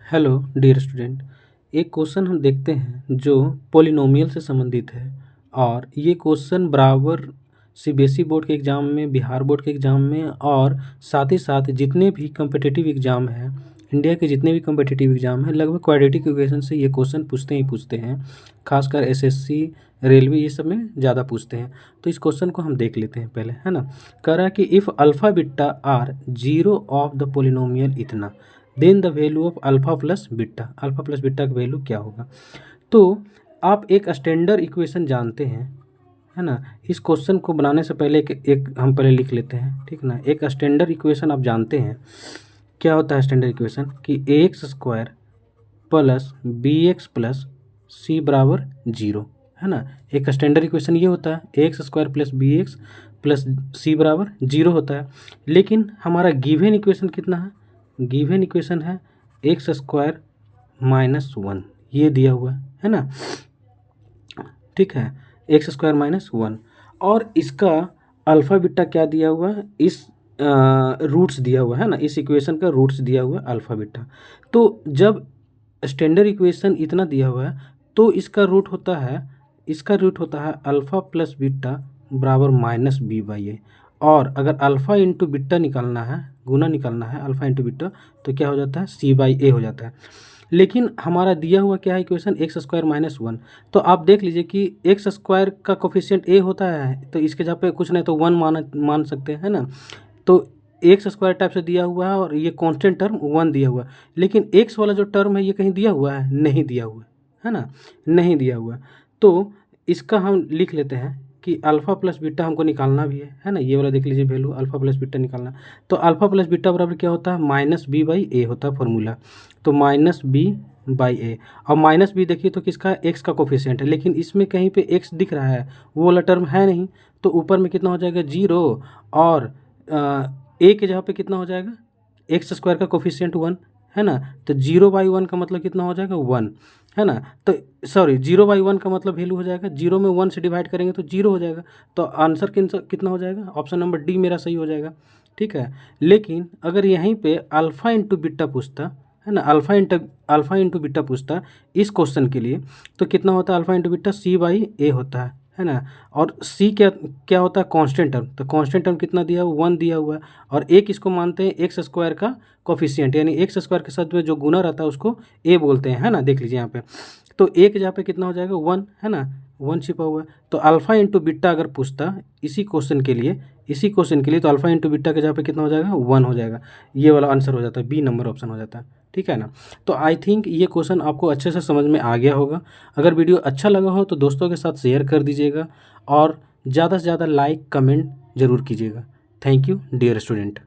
Hello dear student. एक question हम देखते हैं जो पॉलिनोमियल से संबंधित है और ये क्वेश्चन बराबर सीबीएसई बोर्ड के एग्ज़ाम में, बिहार बोर्ड के एग्ज़ाम में और साथ ही साथ जितने भी कम्पिटिटिव एग्ज़ाम हैं, इंडिया के जितने भी कम्पिटिटिव एग्ज़ाम हैं, लगभग क्वाड्रेटिक इक्वेशन से ये क्वेश्चन पूछते ही पूछते हैं। खासकर एसएससी, रेलवे, ये सब में ज़्यादा पूछते हैं। तो इस क्वेश्चन को हम देख लेते हैं पहले, है ना। कह रहा है कि if alpha beta are zero of the polynomial इतना, then the value of alpha plus beta का वैल्यू क्या होगा। तो आप एक स्टैंडर्ड इक्वेशन जानते हैं, है ना। इस क्वेश्चन को बनाने से पहले एक हम पहले लिख लेते हैं, ठीक ना। एक स्टैंडर्ड इक्वेशन आप जानते हैं क्या होता है। स्टैंडर्ड इक्वेशन कि x square plus b x plus c बराबर जीरो, है ना। एक स्टैंडर्ड इक्वेशन ये होता है, x square plus b x plus c बराबर जीरो होता है। लेकिन हमारा गिवन इक्वेशन कितना है, गिवन इक्वेशन है एक्स स्क्वायर माइनस वन, ये दिया हुआ है ना, ठीक है। एक्स स्क्वायर माइनस वन और इसका अल्फ़ा बीटा क्या दिया हुआ है, इस रूट्स दिया हुआ है ना, इस इक्वेशन का रूट्स दिया हुआ है अल्फ़ा बीटा। तो जब स्टैंडर्ड इक्वेशन इतना दिया हुआ है तो इसका रूट होता है अल्फ़ा प्लस बीटा बराबर माइनस बी बाई ए। और अगर अल्फ़ा इंटू बीटा निकालना है, गुना निकालना है अल्फ़ा इंटू बीटा, तो क्या हो जाता है, सी बाई ए हो जाता है। लेकिन हमारा दिया हुआ क्या है equation, x square minus one. तो आप देख लीजिए कि एक्स स्क्वायर का कोफिशिएंट ए होता है, तो इसके जगह पे कुछ नहीं तो वन मान सकते हैं ना। तो एक्स स्क्वायर टाइप से दिया हुआ है और ये कांस्टेंट टर्म वन दिया हुआ है। लेकिन एक्स वाला जो टर्म है ये कहीं दिया हुआ है, नहीं दिया हुआ है ना, नहीं दिया हुआ। तो इसका हम लिख लेते हैं कि अल्फ़ा प्लस बीटा हमको निकालना भी है ना। ये वाला देख लीजिए वैल्यू, अल्फ़ा प्लस बीटा निकालना। तो अल्फ़ा प्लस बीटा बराबर क्या होता है, माइनस बी बाई ए होता है फॉर्मूला। तो माइनस बी बाई ए, और माइनस बी देखिए तो किसका, एक्स का कोफिशिएंट है, लेकिन इसमें कहीं पे एक्स दिख रहा है, वो वाला टर्म है नहीं। तो ऊपर में कितना हो जाएगा, जीरो, और ए के जगह पे कितना हो जाएगा, एक्स स्क्वायर का कोफिशिएंट वन, है ना। तो जीरो बाई वन का मतलब कितना हो जाएगा, वन, है ना। तो सॉरी, जीरो बाई वन का मतलब वैल्यू हो जाएगा, जीरो में वन से डिवाइड करेंगे तो जीरो हो जाएगा। तो आंसर कितना हो जाएगा, ऑप्शन नंबर डी मेरा सही हो जाएगा, ठीक है। लेकिन अगर यहीं पे अल्फ़ा इंटू बीटा पूछता, है ना, अल्फ़ा इंटू बीटा पूछता इस क्वेश्चन के लिए, तो कितना होता है alpha into beta, C by A होता है ना। और सी क्या क्या होता है, कांस्टेंट टर्म। तो कांस्टेंट टर्म कितना दिया हुआ, वन दिया हुआ है। और एक इसको मानते हैं एक्स स्क्वायर का कोफिशिएंट, यानी एक्स स्क्वायर के साथ में जो गुना रहता है उसको ए बोलते हैं, है ना। देख लीजिए यहाँ पे, तो ए के जहाँ पे कितना हो जाएगा, वन, है ना, वन छिपा हुआ है। तो अल्फ़ा इंटू बीटा अगर पूछता इसी क्वेश्चन के लिए, तो अल्फ़ा इंटू बीटा के जहाँ पे कितना हो जाएगा, वन हो जाएगा। ये वाला आंसर हो जाता है, बी नंबर ऑप्शन हो जाता है, ठीक है ना। तो आई थिंक ये क्वेश्चन आपको अच्छे से समझ में आ गया होगा। अगर वीडियो अच्छा लगा हो तो दोस्तों के साथ शेयर कर दीजिएगा और ज़्यादा से ज़्यादा लाइक कमेंट ज़रूर कीजिएगा। Thank you dear student.